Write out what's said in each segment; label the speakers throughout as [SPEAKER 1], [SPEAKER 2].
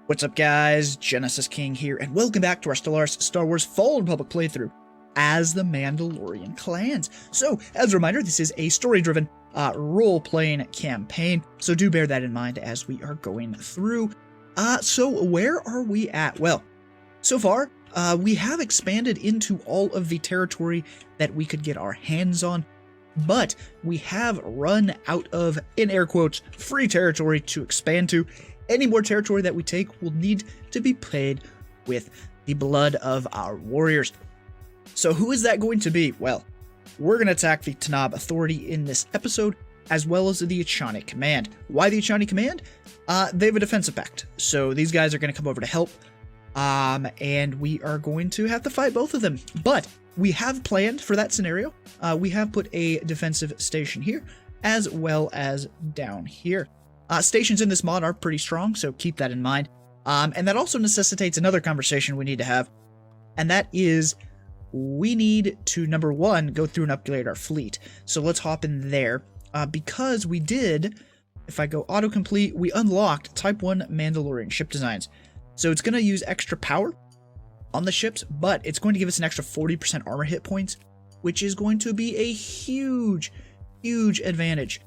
[SPEAKER 1] What's up, guys? Genesis King here, and welcome back to our Stellaris Star Wars Fallen Republic playthrough as the Mandalorian Clans. So, as a reminder, this is a story-driven role-playing campaign, so do bear that in mind as we are going through. So where are we at? Well, so far, we have expanded into all of the territory that we could get our hands on, but we have run out of, in air quotes, free territory to expand to. Any more territory that we take will need to be paid with the blood of our warriors. So who is that going to be? Well, we're going to attack the Tanab Authority in this episode, as well as the Echani Command. Why the Echani Command? They have a defensive pact, so these guys are going to come over to help, and we are going to have to fight both of them. But we have planned for that scenario. We have put a defensive station here, as well as down here. Stations in this mod are pretty strong, so keep that in mind. And that also necessitates another conversation we need to have, and that is we need to, number one, go through and upgrade our fleet. So let's hop in there, because we did, if I go autocomplete, we unlocked Type 1 Mandalorian ship designs. So it's going to use extra power on the ships, but it's going to give us an extra 40% armor hit points, which is going to be a huge, huge advantage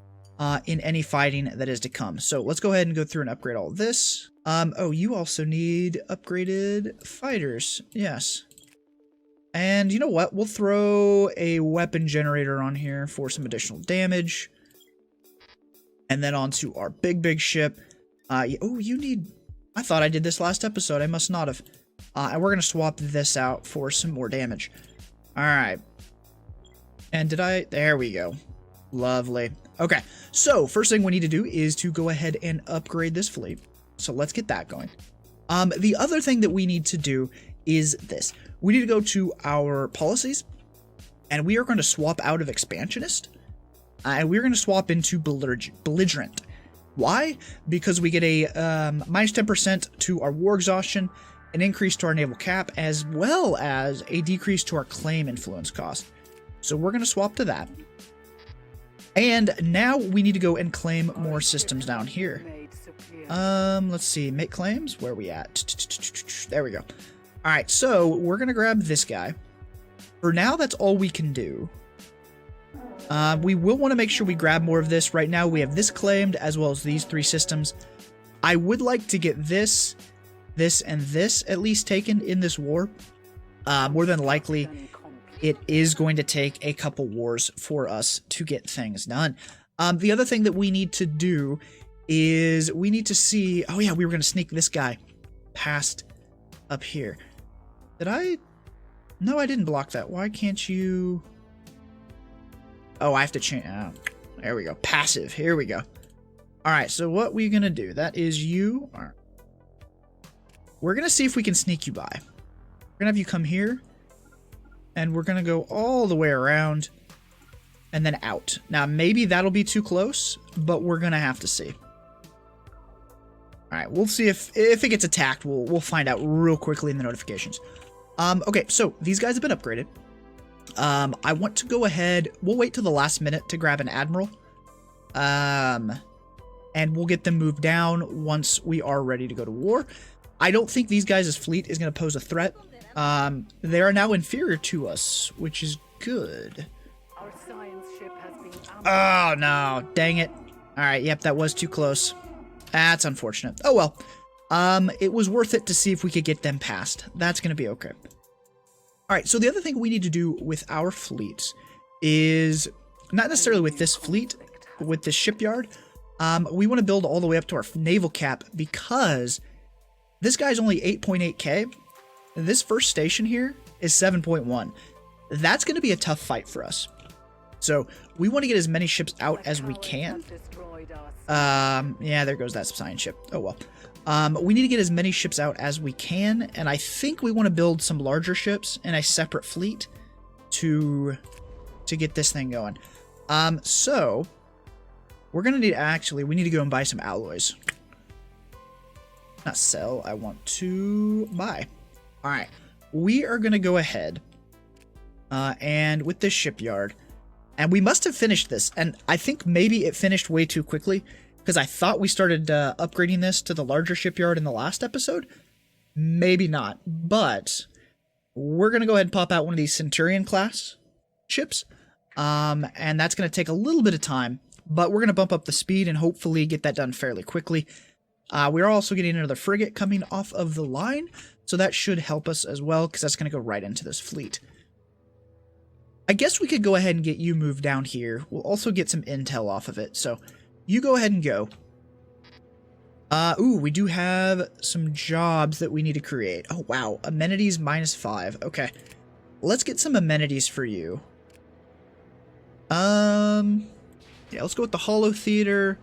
[SPEAKER 1] in any fighting that is to come. So let's go ahead and go through and upgrade all of this. Oh, you also need upgraded fighters. Yes. And you know what? We'll throw a weapon generator on here for some additional damage. And then onto our big ship. Oh, you need... I thought I did this last episode. I must not have. And we're going to swap this out for some more damage. Alright. And did I... There we go. Lovely. Okay, so first thing we need to do is to go ahead and upgrade this fleet. So let's get that going. The other thing that we need to do is this. We need to go to our policies, and we are going to swap out of expansionist, and we're going to swap into belligerent. Why? Because we get a minus 10% to our war exhaustion, an increase to our naval cap, as well as a decrease to our claim influence cost. So we're going to swap to that. And now we need to go and claim more systems down here. Let's see, make claims, where are we at? There we go. Alright, so we're gonna grab this guy. For now, that's all we can do. We will want to make sure we grab more of this. Right now we have this claimed, as well as these three systems. I would like to get this, and this at least taken in this war. More than likely, it is going to take a couple wars for us to get things done. The other thing that we need to do is we need to see... Oh yeah, we were going to sneak this guy past up here. Did I... No, I didn't block that. Why can't you... Oh, I have to change... Oh, there we go. Passive. Here we go. Alright, so what we're going to do, that is you... All right. We're going to see if we can sneak you by. We're going to have you come here. And we're going to go all the way around and then out. Now, maybe that'll be too close, but we're going to have to see. All right, we'll see if it gets attacked. We'll find out real quickly in the notifications. Okay, so these guys have been upgraded. I want to go ahead. We'll wait till the last minute to grab an admiral. And we'll get them moved down once we are ready to go to war. I don't think these guys' fleet is going to pose a threat. They are now inferior to us, which is good.
[SPEAKER 2] Our science ship has been
[SPEAKER 1] Oh, no. Dang it. Alright, yep, that was too close. That's unfortunate. Oh, well. It was worth it to see if we could get them past. That's going to be okay. Alright, so the other thing we need to do with our fleets is, not necessarily with this fleet, but with this shipyard, we want to build all the way up to our naval cap, because this guy's only 8.8k. This first station here is 7.1. That's going to be a tough fight for us. So we want to get as many ships out as we can. Yeah, there goes that science ship. Oh well. We need to get as many ships out as we can, and I think we want to build some larger ships in a separate fleet to get this thing going. So we're going to need, we need to go and buy some alloys. Not sell, I want to buy. Alright, we are going to go ahead and with this shipyard, and we must have finished this, and I think maybe it finished way too quickly, because I thought we started upgrading this to the larger shipyard in the last episode. Maybe not, but we're going to go ahead and pop out one of these Centurion class ships, and that's going to take a little bit of time, but we're going to bump up the speed and hopefully get that done fairly quickly. We're also getting another frigate coming off of the line, so that should help us as well, because that's going to go right into this fleet. I guess we could go ahead and get you moved down here. We'll also get some intel off of it, so you go ahead and go. Ooh, we do have some jobs that we need to create. Oh, wow. Amenities -5. Okay. Let's get some amenities for you. Yeah, let's go with the Holo Theater.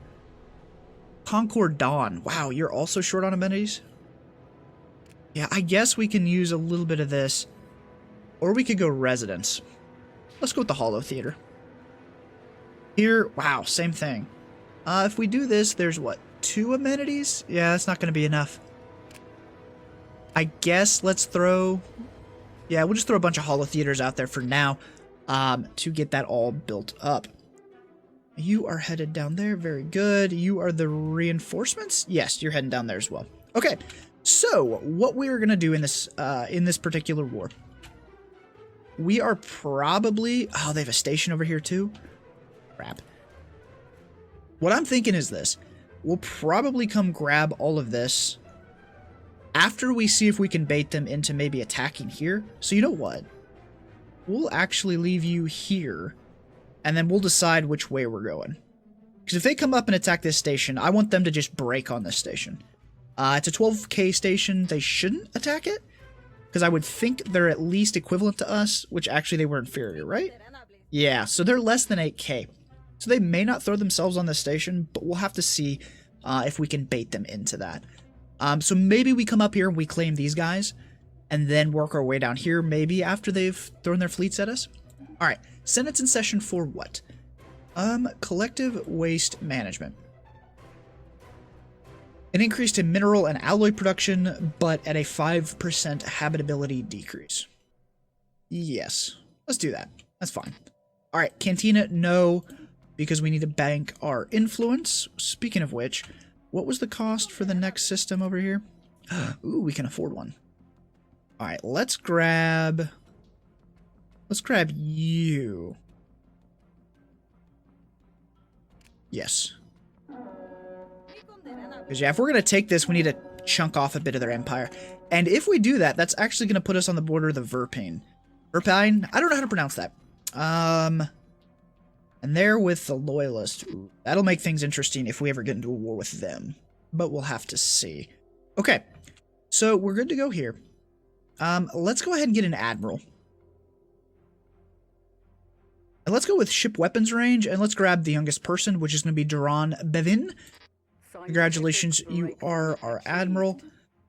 [SPEAKER 1] Concord Dawn. Wow, you're also short on amenities? Yeah, I guess we can use a little bit of this. Or we could go residence. Let's go with the Holo Theater. Here, wow, same thing. If we do this, there's what? 2 amenities? Yeah, that's not going to be enough. I guess let's throw... Yeah, we'll just throw a bunch of holo theaters out there for now to get that all built up. You are headed down there. Very good. You are the reinforcements? Yes, you're heading down there as well. Okay, so what we're going to do in this particular war... We are probably... Oh, they have a station over here too? Crap. What I'm thinking is this. We'll probably come grab all of this after we see if we can bait them into maybe attacking here. So you know what? We'll actually leave you here, and then we'll decide which way we're going. Because if they come up and attack this station, I want them to just break on this station. It's a 12k station. They shouldn't attack it, because I would think they're at least equivalent to us, which actually they were inferior, right? Yeah, so they're less than 8k. So they may not throw themselves on this station, but we'll have to see if we can bait them into that. So maybe we come up here and we claim these guys, and then work our way down here, maybe after they've thrown their fleets at us. Alright, Senate's in session for what? Collective waste management. An increase in mineral and alloy production, but at a 5% habitability decrease. Yes, let's do that. That's fine. Alright, Cantina, no, because we need to bank our influence. Speaking of which, what was the cost for the next system over here? Ooh, we can afford one. Alright, let's grab you. Yes. Because yeah, if we're going to take this, we need to chunk off a bit of their empire. And if we do that, that's actually going to put us on the border of the Verpine. Verpine? I don't know how to pronounce that. And they're with the Loyalists. Ooh, that'll make things interesting if we ever get into a war with them. But we'll have to see. Okay, so we're good to go here. Let's go ahead and get an Admiral. And let's go with ship weapons range, and let's grab the youngest person, which is going to be Duran Bevin. Congratulations, you are our Admiral.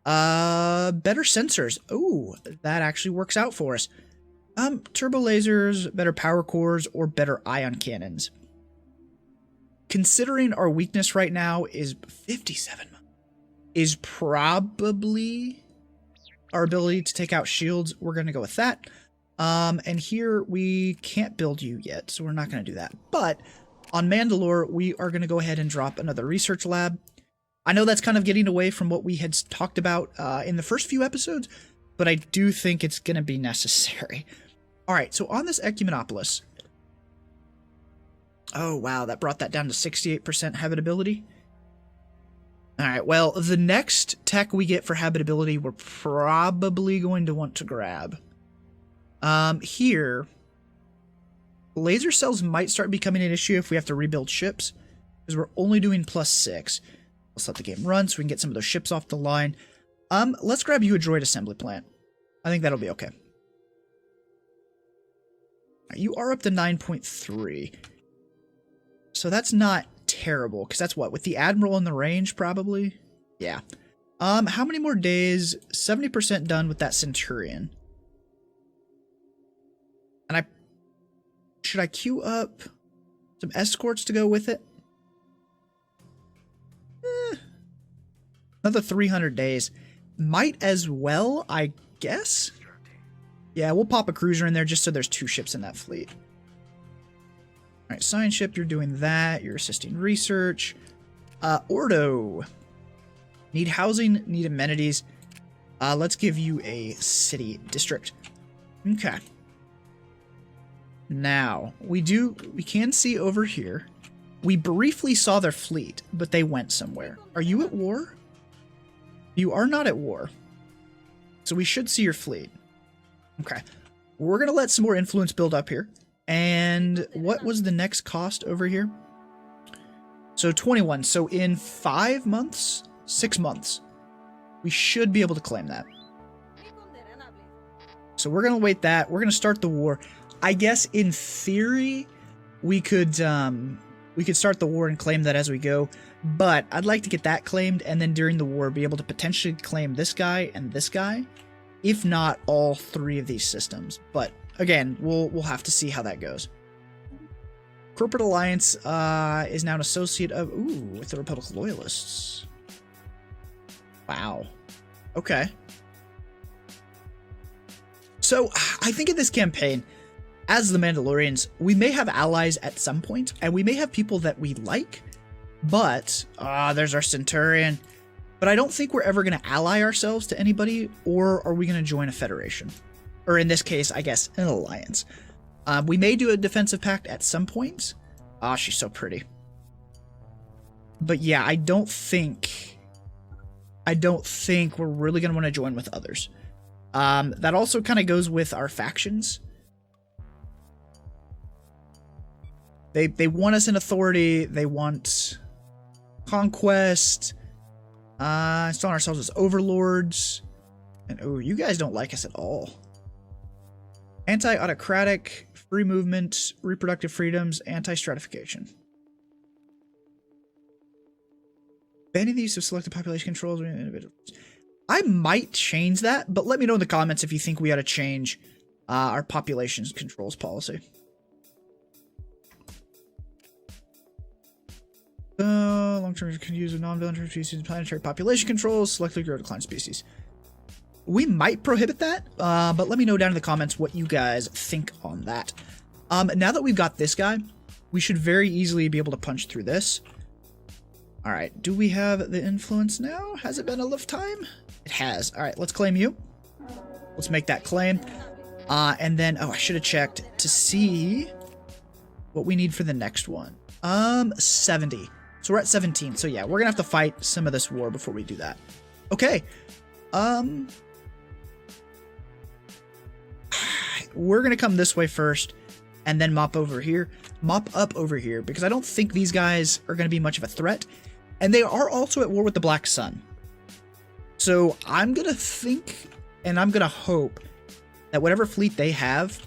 [SPEAKER 1] Better sensors. Ooh, that actually works out for us. Turbo lasers, better power cores, or better ion cannons. Considering our weakness right now is 57, is probably our ability to take out shields. We're going to go with that. And here we can't build you yet, so we're not going to do that. But on Mandalore, we are going to go ahead and drop another research lab. I know that's kind of getting away from what we had talked about in the first few episodes, but I do think it's going to be necessary. All right, so on this Ecumenopolis... Oh, wow, that brought that down to 68% habitability. All right, well, the next tech we get for habitability, we're probably going to want to grab. Here, laser cells might start becoming an issue if we have to rebuild ships, because we're only doing +6. Let's let the game run so we can get some of those ships off the line. Let's grab you a droid assembly plant. I think that'll be okay. You are up to 9.3. So that's not terrible, because that's what? With the Admiral in the range, probably? Yeah. How many more days? 70% done with that Centurion. And should I queue up some escorts to go with it? Another 300 days. Might as well, I guess? Yeah, we'll pop a cruiser in there just so there's 2 ships in that fleet. Alright, science ship, you're doing that. You're assisting research. Ordo. Need housing, need amenities. Let's give you a city district. Okay. Now, we can see over here. We briefly saw their fleet, but they went somewhere. Are you at war? You are not at war. So we should see your fleet. Okay. We're going to let some more influence build up here. And what was the next cost over here? So 21. So in 5 months, 6 months, we should be able to claim that. So we're going to wait that. We're going to start the war. I guess in theory, we could start the war and claim that as we go. But I'd like to get that claimed and then during the war be able to potentially claim this guy and this guy. If not all 3 of these systems. But again, we'll have to see how that goes. Corporate Alliance is now an associate of with the Republic Loyalists. Wow. Okay. So I think in this campaign, as the Mandalorians, we may have allies at some point, and we may have people that we like, but there's our Centurion. But I don't think we're ever going to ally ourselves to anybody, or are we going to join a federation? Or in this case, I guess, an alliance. We may do a defensive pact at some point. Ah, she's so pretty. But yeah, I don't think we're really going to want to join with others. That also kind of goes with our factions. They want us in authority. They want conquest. Installing ourselves as overlords. And oh, you guys don't like us at all. Anti-autocratic, free movement, reproductive freedoms, anti-stratification. Banning the use of selected population controls. I might change that, but let me know in the comments if you think we ought to change our population controls policy. Long-term can use of non-voluntary species, planetary population controls, selectively grow decline species. We might prohibit that, but let me know down in the comments what you guys think on that. Now that we've got this guy, we should very easily be able to punch through this. All right, do we have the influence now? Has it been a lift time? It has. All right, let's claim you. Let's make that claim. And then, I should have checked to see what we need for the next one. 70. So we're at 17. So yeah, we're gonna have to fight some of this war before we do that. Okay. We're gonna come this way first and then mop up over here, because I don't think these guys are gonna be much of a threat. And they are also at war with the Black Sun. So I'm gonna think and I'm gonna hope that whatever fleet they have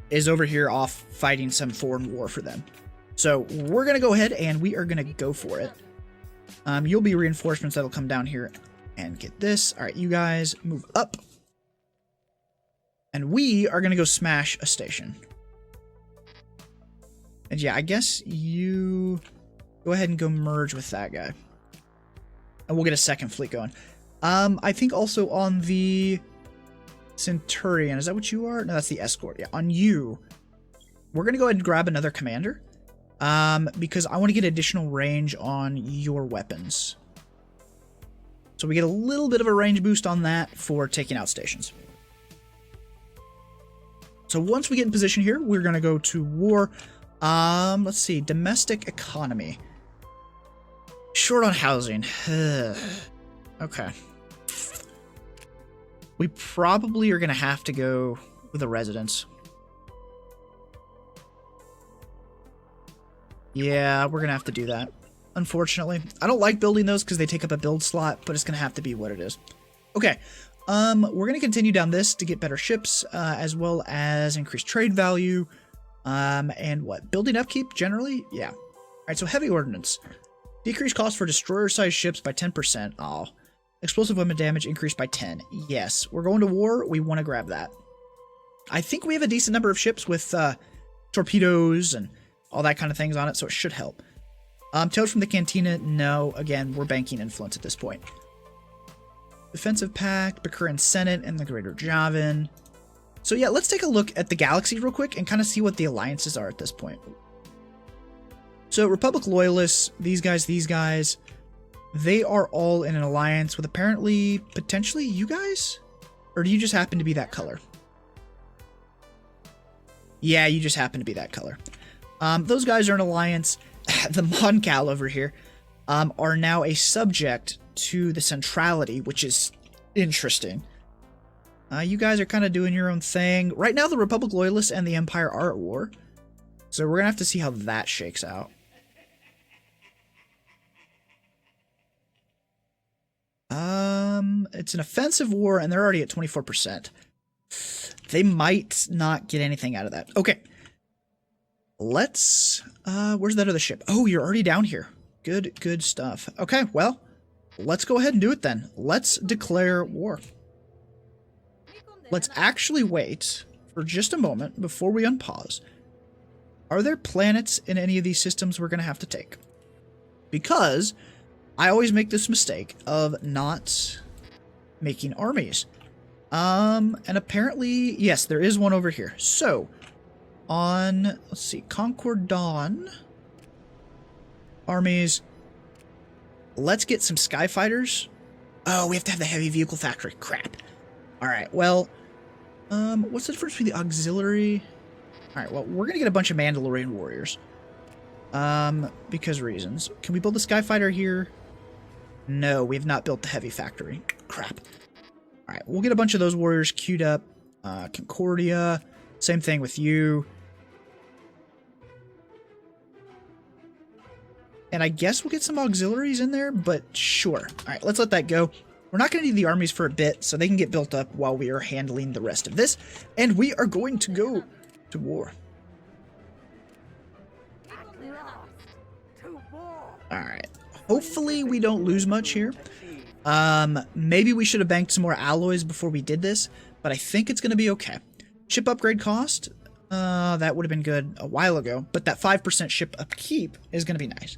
[SPEAKER 1] is over here off fighting some foreign war for them. So we're going to go ahead and we are going to go for it. You'll be reinforcements that'll come down here and get this. All right, you guys move up. And we are going to go smash a station. And yeah, I guess you go ahead and go merge with that guy. And we'll get a second fleet going. I think also on the Centurion, is that what you are? No, that's the escort. Yeah, on you, we're going to go ahead and grab another commander. Because I want to get additional range on your weapons. So we get a little bit of a range boost on that for taking out stations. So once we get in position here, we're going to go to war. Let's see, domestic economy. Short on housing. Okay. We probably are going to have to go with a residence. Yeah, we're going to have to do that, unfortunately. I don't like building those because they take up a build slot, but it's going to have to be what it is. Okay, we're going to continue down this to get better ships, as well as increased trade value, and what? Building upkeep, generally? Yeah. All right, so heavy ordnance. Decrease cost for destroyer-sized ships by 10%. Oh. Explosive weapon damage increased by 10. Yes, we're going to war. We want to grab that. I think we have a decent number of ships with torpedoes and all that kind of things on it, so it should help. Tales from the Cantina, no. Again, we're banking influence at this point. Defensive Pact, Bakuran Senate, and the Greater Javan. So yeah, let's take a look at the galaxy real quick and kind of see what the alliances are at this point. So Republic Loyalists, these guys, they are all in an alliance with apparently, potentially you guys? Or do you just happen to be that color? Yeah, you just happen to be that color. Those guys are an alliance. The Moncal over here are now a subject to the centrality, which is interesting. You guys are kind of doing your own thing. Right now, the Republic Loyalists and the Empire are at war. So we're going to have to see how that shakes out. It's an offensive war, and they're already at 24%. They might not get anything out of that. Okay. Let's, where's that other ship? Oh, you're already down here. Good stuff. Okay, well, let's go ahead and do it then. Let's declare war. Let's actually wait for just a moment before we unpause. Are there planets in any of these systems we're going to have to take? Because I always make this mistake of not making armies. And apparently, yes, there is one over here. So, on, let's see, Concord Dawn armies. Let's get some Skyfighters. Oh, we have to have the heavy vehicle factory. Crap. Alright, well, what's the difference between the auxiliary? Alright, well, we're gonna get a bunch of Mandalorian warriors. Because reasons. Can we build a Skyfighter here? No, we have not built the heavy factory. Crap. Alright, we'll get a bunch of those warriors queued up. Concordia. Same thing with you. And I guess we'll get some auxiliaries in there, but sure. Alright, let's let that go. We're not going to need the armies for a bit, so they can get built up while we are handling the rest of this. And we are going to go to war. Alright. Hopefully we don't lose much here. Maybe we should have banked some more alloys before we did this, but I think it's going to be okay. Ship upgrade cost, that would have been good a while ago, but that 5% ship upkeep is going to be nice.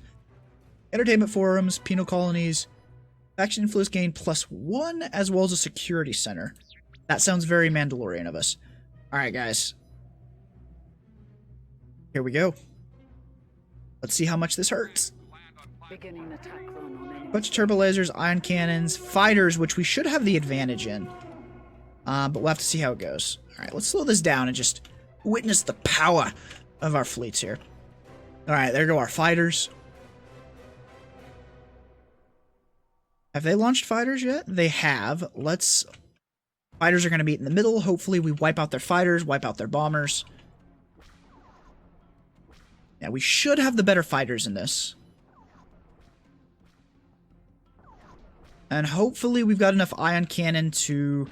[SPEAKER 1] Entertainment forums, penal colonies, faction influence gain +1, as well as a security center. That sounds very Mandalorian of us. Alright, guys. Here we go. Let's see how much this hurts.
[SPEAKER 2] Beginning attack run on enemy.
[SPEAKER 1] Bunch of turbo lasers, ion cannons, fighters, which we should have the advantage in. But we'll have to see how it goes. Alright, let's slow this down and just witness the power of our fleets here. Alright, there go our fighters. Have they launched fighters yet? They have. Let's... Fighters are going to meet in the middle. Hopefully we wipe out their fighters, wipe out their bombers. Yeah, we should have the better fighters in this. And hopefully we've got enough ion cannon to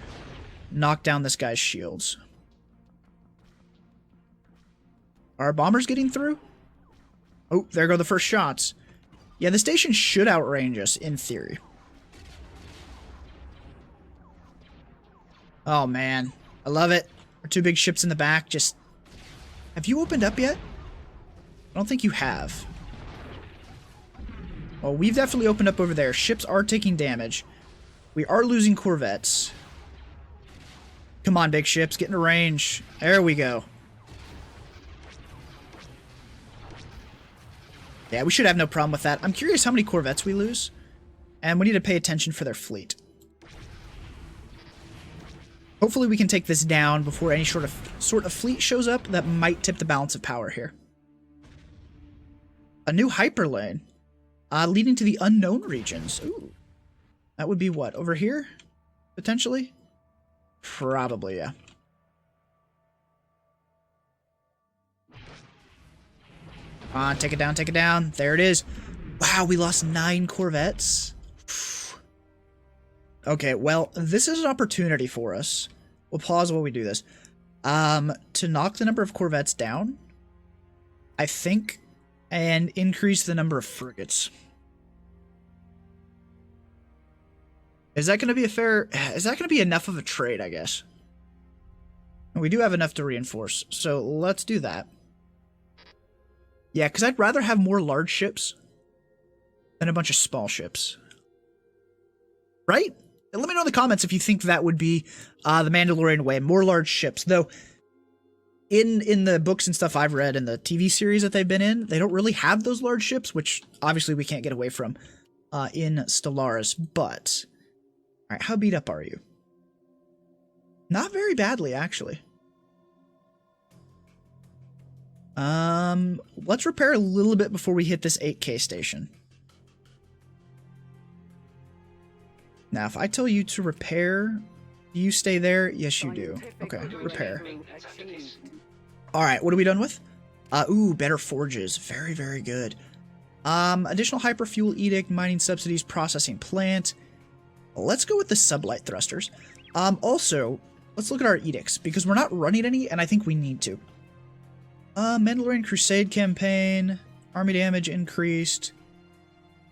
[SPEAKER 1] knock down this guy's shields. Are our bombers getting through? Oh, there go the first shots. Yeah, the station should outrange us, in theory. Oh, man. I love it. Our two big ships in the back just... Have you opened up yet? I don't think you have. Well, we've definitely opened up over there. Ships are taking damage. We are losing corvettes. Come on, big ships. Get into range. There we go. Yeah, we should have no problem with that. I'm curious how many corvettes we lose. And we need to pay attention for their fleet. Hopefully we can take this down before any sort of fleet shows up that might tip the balance of power here. A new hyperlane. Leading to the unknown regions. Ooh. That would be what? Over here? Potentially? Probably, yeah. Come on, take it down, take it down. There it is. Wow, we lost 9 corvettes. Okay, well, this is an opportunity for us. We'll pause while we do this. To knock the number of corvettes down, I think, and increase the number of frigates. Is that going to be a fair... Is that going to be enough of a trade, I guess? We do have enough to reinforce, so let's do that. Yeah, because I'd rather have more large ships than a bunch of small ships. Right? Let me know in the comments if you think that would be the Mandalorian way. More large ships. Though, in the books and stuff I've read and the TV series that they've been in, they don't really have those large ships, which obviously we can't get away from in Stellaris. But all right, how beat up are you? Not very badly, actually. Let's repair a little bit before we hit this 8K station. Now, if I tell you to repair, you stay there? Yes, you do. Okay, repair. Alright, what are we done with? Ooh, better forges. Very, very good. Additional hyperfuel edict, mining subsidies, processing plant. Let's go with the sublight thrusters. Also, let's look at our edicts, because we're not running any, and I think we need to. Mandalorian Crusade campaign, army damage increased,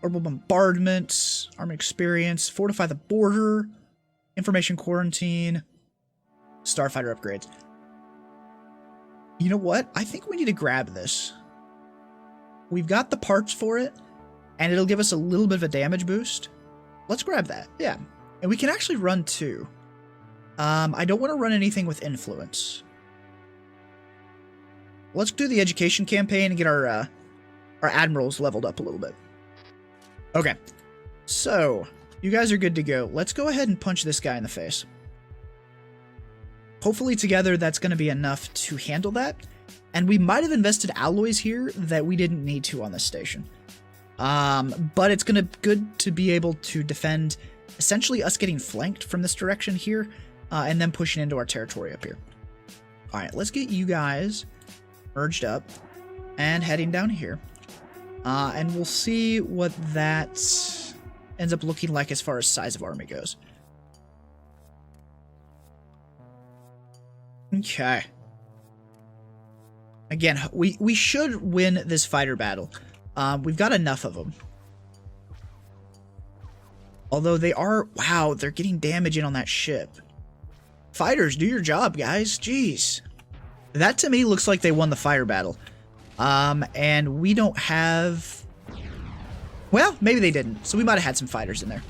[SPEAKER 1] orbital bombardment, army experience, fortify the border, information quarantine, starfighter upgrades. You know what? I think we need to grab this. We've got the parts for it, and it'll give us a little bit of a damage boost. Let's grab that, yeah. And we can actually run two. I don't want to run anything with influence. Let's do the education campaign and get our admirals leveled up a little bit. Okay, so you guys are good to go. Let's go ahead and punch this guy in the face. Hopefully together that's going to be enough to handle that. And we might have invested alloys here that we didn't need to on this station. But it's good to be able to defend essentially us getting flanked from this direction here, and then pushing into our territory up here. Alright, let's get you guys merged up and heading down here. And we'll see what that ends up looking like as far as size of army goes. Okay. Again, we should win this fighter battle. We've got enough of them. Although they are... Wow, they're getting damage in on that ship. Fighters, do your job, guys. Jeez. That to me looks like they won the fire battle. And we don't have... Well, maybe they didn't. So we might have had some fighters in there.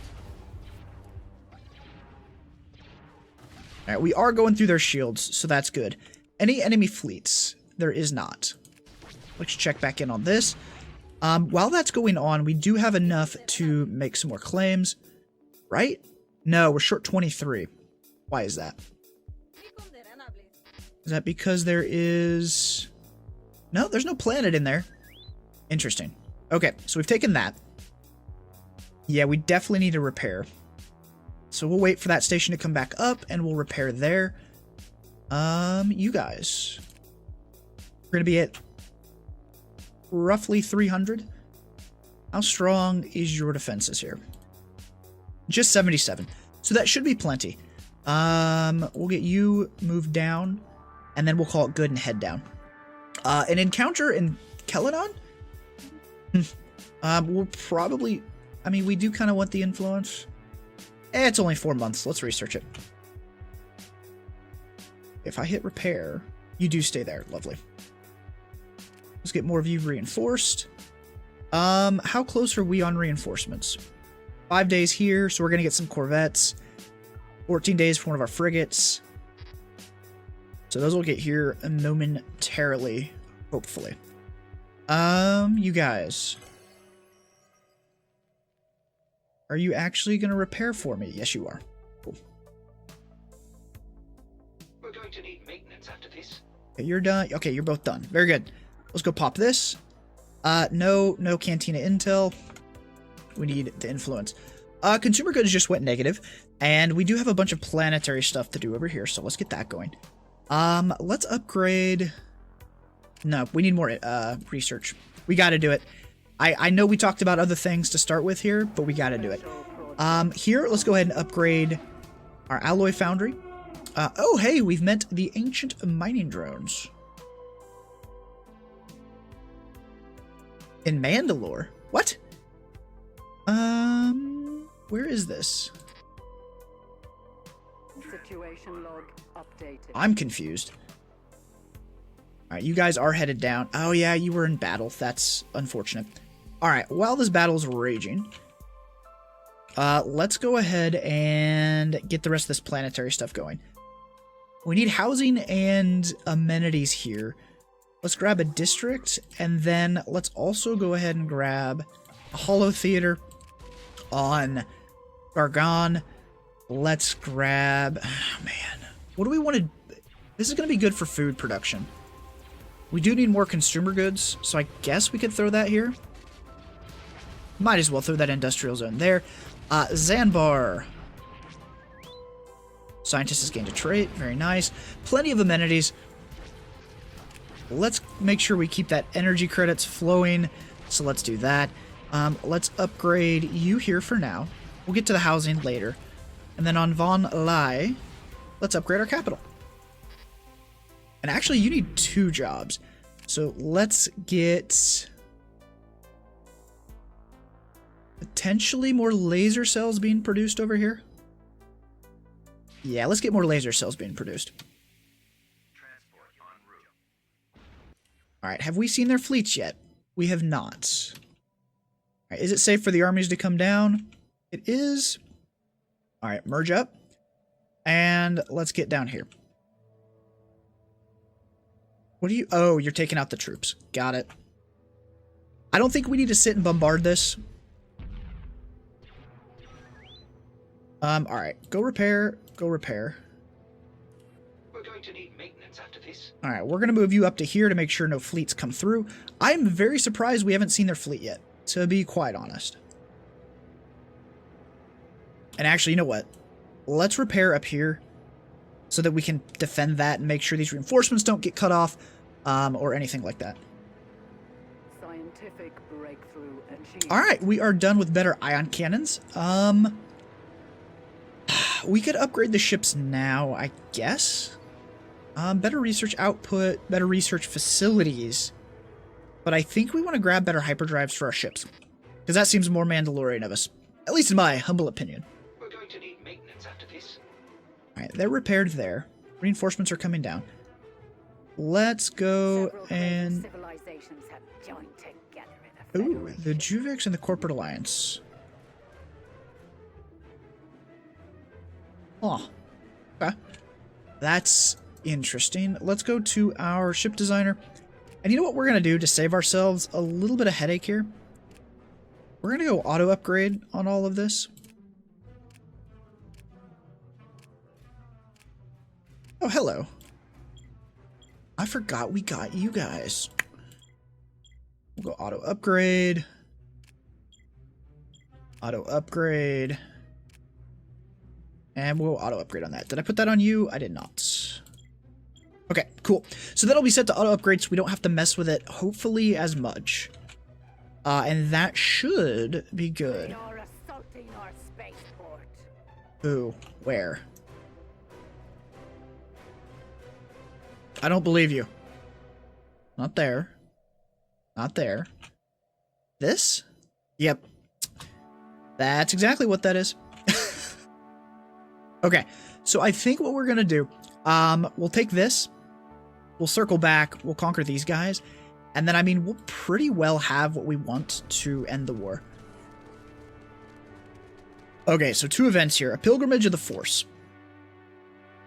[SPEAKER 1] Alright, we are going through their shields, so that's good. Any enemy fleets? There is not. Let's check back in on this. While that's going on, we do have enough to make some more claims. Right? No, we're short 23. Why is that? Is that because there is... No, there's no planet in there. Interesting. Okay, so we've taken that. Yeah, we definitely need to repair. So we'll wait for that station to come back up, and we'll repair there. You guys. We're going to be at roughly 300. How strong is your defenses here? Just 77. So that should be plenty. We'll get you moved down, and then we'll call it good and head down. An encounter in Keladon? We'll probably... I mean, we do kind of want the influence. It's only 4 months. Let's research it. If I hit repair, you do stay there. Lovely. Let's get more of you reinforced. How close are we on reinforcements? 5 days here, so we're going to get some corvettes. 14 days for one of our frigates. So those will get here momentarily, hopefully. You guys. Are you actually going to repair for me? Yes, you are. Cool.
[SPEAKER 3] We're going to need maintenance after this.
[SPEAKER 1] Okay, you're done. Okay, you're both done. Very good. Let's go pop this. No Cantina Intel. We need the influence. Consumer goods just went negative, and we do have a bunch of planetary stuff to do over here, so let's get that going. Let's upgrade... No, we need more research. We gotta do it. I know we talked about other things to start with here, but we gotta do it. Here, let's go ahead and upgrade our alloy foundry. Oh, hey, we've met the ancient mining drones. In Mandalore? What? Where is this?
[SPEAKER 2] Situation log updated.
[SPEAKER 1] I'm confused. Alright, you guys are headed down. Oh yeah, you were in battle. That's unfortunate. Alright, while this battle's raging, let's go ahead and get the rest of this planetary stuff going. We need housing and amenities here. Let's grab a district, and then let's also go ahead and grab a holo theater on Gargon. Let's grab... Oh, man. What do we want to... This is going to be good for food production. We do need more consumer goods, so I guess we could throw that here. Might as well throw that industrial zone there. Zanbar. Scientist has gained a trait. Very nice. Plenty of amenities. Let's make sure we keep that energy credits flowing. So let's do that. Let's upgrade you here for now. We'll get to the housing later. And then on Von Lai, let's upgrade our capital. And actually, you need 2 jobs. So let's get potentially more laser cells being produced over here. Yeah, let's get more laser cells being produced. Alright, have we seen their fleets yet? We have not. Alright, is it safe for the armies to come down? It is. Alright, merge up. And let's get down here. What do you... Oh, you're taking out the troops. Got it. I don't think we need to sit and bombard this. Alright. Go repair. Go repair.
[SPEAKER 3] We're going to need maintenance after this.
[SPEAKER 1] Alright, we're going to move you up to here to make sure no fleets come through. I'm very surprised we haven't seen their fleet yet, to be quite honest. And actually, you know what? Let's repair up here so that we can defend that and make sure these reinforcements don't get cut off or anything like that.
[SPEAKER 2] Scientific breakthrough achieved.
[SPEAKER 1] Alright, we are done with better ion cannons. We could upgrade the ships now, I guess. Better research output, better research facilities. But I think we want to grab better hyperdrives for our ships. Because that seems more Mandalorian of us. At least in my humble opinion.
[SPEAKER 3] We're going to need maintenance after this.
[SPEAKER 1] Alright, they're repaired there. Reinforcements are coming down. Let's go and...
[SPEAKER 2] Civilizations have joined together in a
[SPEAKER 1] Ooh,
[SPEAKER 2] federation.
[SPEAKER 1] the Juvex and the Corporate Alliance. Oh. Okay. That's interesting. Let's go to our ship designer. And you know what we're going to do to save ourselves a little bit of headache here? We're going to go auto upgrade on all of this. Oh, hello. I forgot we got you guys. We'll go auto upgrade. Auto upgrade. And we'll auto upgrade on that. Did I put that on you? I did not. Okay, cool. So that'll be set to auto upgrade so we don't have to mess with it, hopefully, as much. And that should be good.
[SPEAKER 2] They are assaulting our spaceport.
[SPEAKER 1] Ooh, where? I don't believe you. Not there. Not there. This? Yep. That's exactly what that is. Okay, so I think what we're gonna do, we'll take this, we'll circle back, we'll conquer these guys, and then, I mean, we'll pretty well have what we want to end the war. Okay, so 2 events here. A pilgrimage of the Force.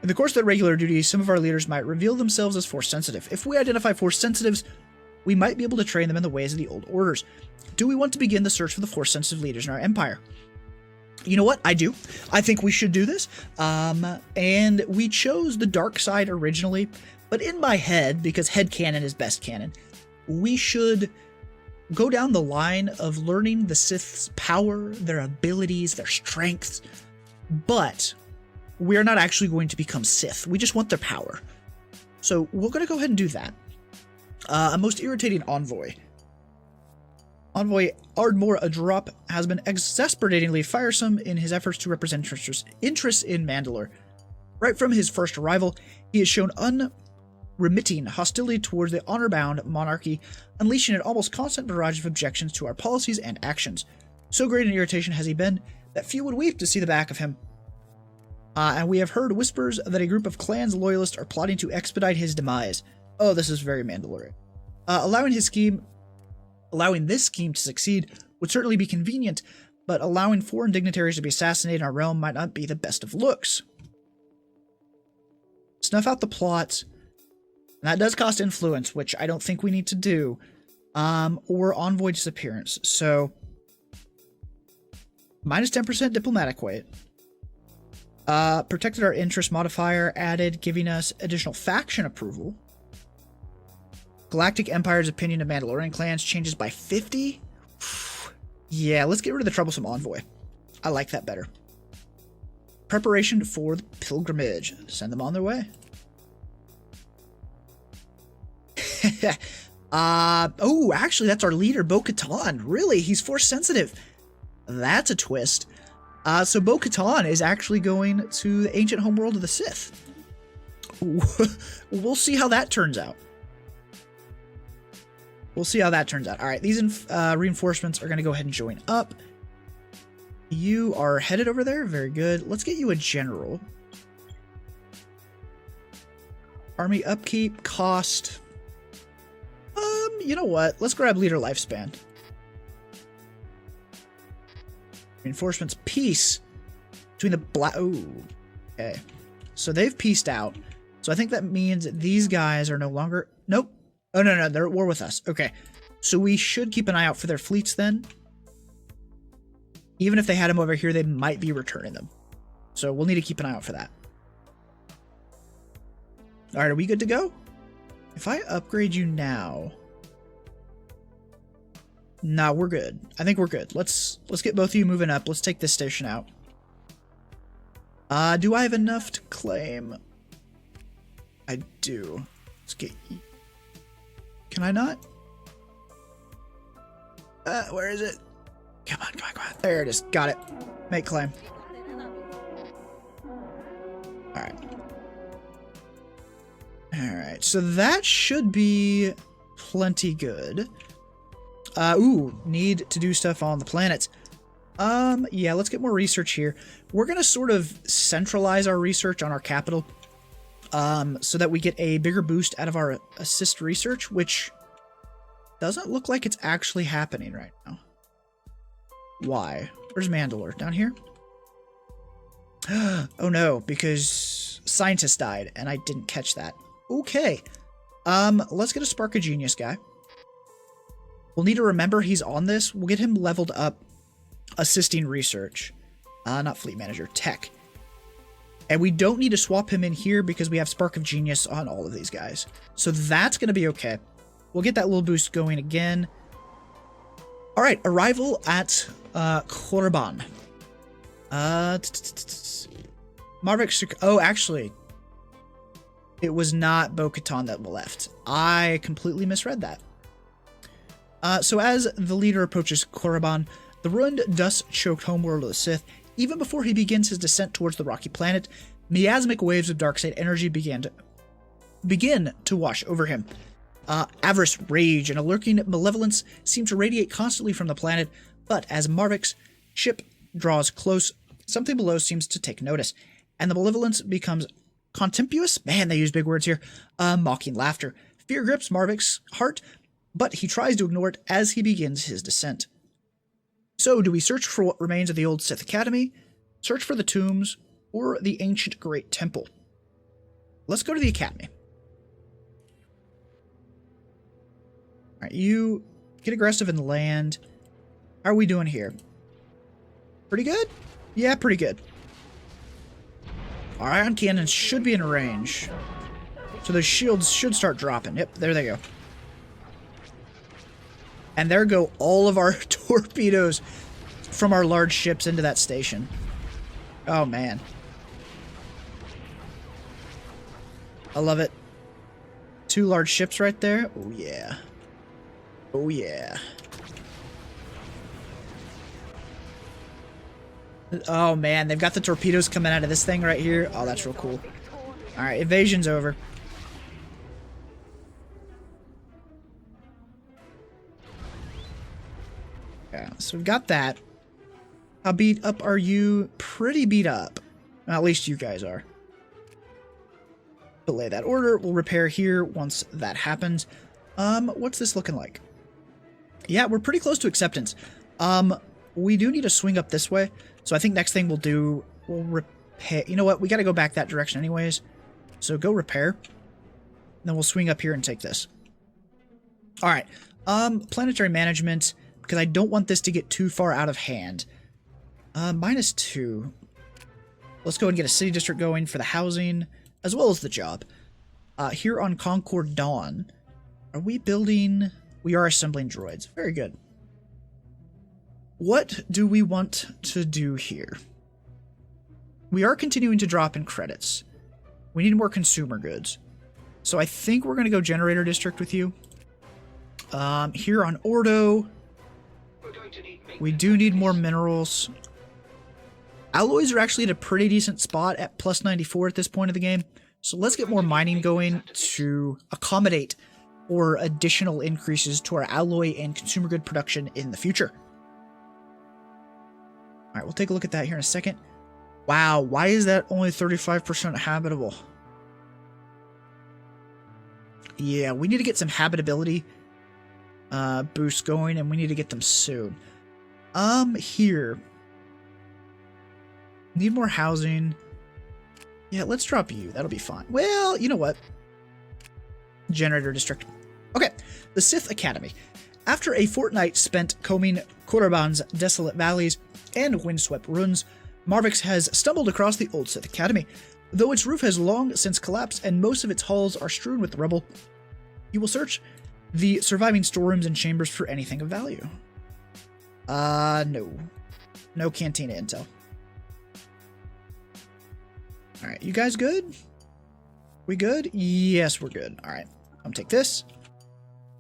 [SPEAKER 1] In the course of their regular duties, some of our leaders might reveal themselves as Force sensitive. If we identify Force sensitives, we might be able to train them in the ways of the old orders. Do we want to begin the search for the Force sensitive leaders in our empire? You know what? I do. I think we should do this. And we chose the dark side originally, but in my head, because headcanon is best canon, we should go down the line of learning the Sith's power, their abilities, their strengths, but we're not actually going to become Sith. We just want their power. So we're going to go ahead and do that. A most irritating envoy. Envoy Ardmore Adrop has been exasperatingly firesome in his efforts to represent interests in Mandalore. Right from his first arrival, he has shown unremitting hostility towards the honor-bound monarchy, unleashing an almost constant barrage of objections to our policies and actions. So great an irritation has he been that few would weep to see the back of him. And we have heard whispers that a group of clans loyalists are plotting to expedite his demise. Oh, this is very Mandalorian. Allowing this scheme to succeed would certainly be convenient, but allowing foreign dignitaries to be assassinated in our realm might not be the best of looks. Snuff out the plot. And that does cost influence, which I don't think we need to do. Or envoy disappearance. So, minus 10% diplomatic weight. Protected our interest modifier, added, giving us additional faction approval. Galactic Empire's opinion of Mandalorian clans changes by 50. Yeah, let's get rid of the troublesome envoy. I like that better. Preparation for the pilgrimage. Send them on their way. Oh, actually, that's our leader, Bo-Katan. Really? He's force sensitive. That's a twist. So Bo-Katan is actually going to the ancient homeworld of the Sith. We'll see how that turns out. We'll see how that turns out. All right, these reinforcements are going to go ahead and join up. You are headed over there. Very good. Let's get you a general. Army upkeep, cost. You know what? Let's grab leader lifespan. Reinforcements, peace. Between the black... Ooh. Okay. So they've peaced out. So I think that means these guys are no longer... Nope. Oh, no, they're at war with us. Okay. So we should keep an eye out for their fleets then. Even if they had them over here, they might be returning them. So we'll need to keep an eye out for that. Alright, are we good to go? If I upgrade you now... Nah, we're good. I think we're good. Let's get both of you moving up. Let's take this station out. Do I have enough to claim? I do. Let's get... Can I not? Where is it? Come on. There it is. Got it. Make claim. Alright. Alright, so that should be plenty good. Ooh, need to do stuff on the planets. Yeah, let's get more research here. We're gonna sort of centralize our research on our capital, so that we get a bigger boost out of our assist research, which doesn't look like it's actually happening right now. Why? Where's Mandalore? Down here? Oh no, because scientist died, and I didn't catch that. Okay. Let's get a Spark of Genius guy. We'll need to remember he's on this. We'll get him leveled up, assisting research. Not fleet manager, tech. And we don't need to swap him in here because we have Spark of Genius on all of these guys. So that's going to be okay. We'll get that little boost going again. All right, arrival at Korriban. Marvick. Oh, actually, it was not Bo-Katan that left. I completely misread that. So as the leader approaches Korriban, the ruined, dust-choked homeworld of the Sith, even before he begins his descent towards the rocky planet, miasmic waves of darkside energy begin to wash over him. Avarice, rage, and a lurking malevolence seem to radiate constantly from the planet, but as Marvick's ship draws close, something below seems to take notice, and the malevolence becomes contemptuous. Man, they use big words here. Mocking laughter. Fear grips Marvick's heart, but he tries to ignore it as he begins his descent. So, do we search for what remains of the old Sith Academy, search for the tombs, or the ancient Great Temple? Let's go to the Academy. Alright, you get aggressive in the land. How are we doing here? Pretty good? Yeah, pretty good. Our ion cannons should be in range. So those shields should start dropping. Yep, there they go. And there go all of our torpedoes from our large ships into that station. Oh, man. I love it. 2 large ships right there. Oh, yeah. Oh, yeah. Oh, man. They've got the torpedoes coming out of this thing right here. Oh, that's real cool. All right, invasion's over. Yeah, so we've got that. How beat up are you? Pretty beat up. Well, at least you guys are. Delay that order. We'll repair here once that happens. What's this looking like? Yeah, we're pretty close to acceptance. We do need to swing up this way. So I think next thing we'll do, we'll repair. You know what? We got to go back that direction anyways. So go repair. Then we'll swing up here and take this. Alright. Planetary Management, because I don't want this to get too far out of hand. -2. Let's go and get a city district going for the housing, as well as the job. Here on Concord Dawn, are we building... We are assembling droids. Very good. What do we want to do here? We are continuing to drop in credits. We need more consumer goods. So I think we're going to go Generator District with you. Here on Ordo, we do need more minerals. Alloys are actually at a pretty decent spot at +94 at this point of the game. So let's get more mining going to accommodate for additional increases to our alloy and consumer good production in the future. All right, we'll take a look at that here in a second. Wow, why is that only 35% habitable? Yeah, we need to get some habitability boosts going, and we need to get them soon. Here. Need more housing. Yeah, let's drop you. That'll be fine. Well, you know what? Generator District. Okay, the Sith Academy. After a fortnight spent combing Korriban's desolate valleys and windswept ruins, Marvix has stumbled across the old Sith Academy. Though its roof has long since collapsed and most of its halls are strewn with rubble, you will search the surviving storerooms and chambers for anything of value. No. No Cantina intel. Alright, you guys good? We good? Yes, we're good. Alright, I'm gonna take this.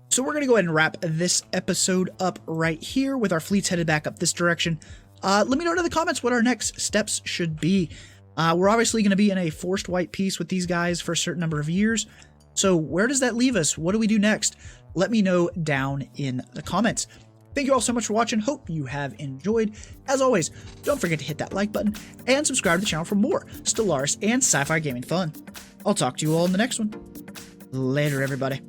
[SPEAKER 1] So we're gonna go ahead and wrap this episode up right here with our fleets headed back up this direction. Let me know in the comments what our next steps should be. We're obviously going to be in a forced white peace with these guys for a certain number of years. So where does that leave us? What do we do next? Let me know down in the comments. Thank you all so much for watching. Hope you have enjoyed. As always, don't forget to hit that like button and subscribe to the channel for more Stellaris and sci-fi gaming fun. I'll talk to you all in the next one. Later, everybody.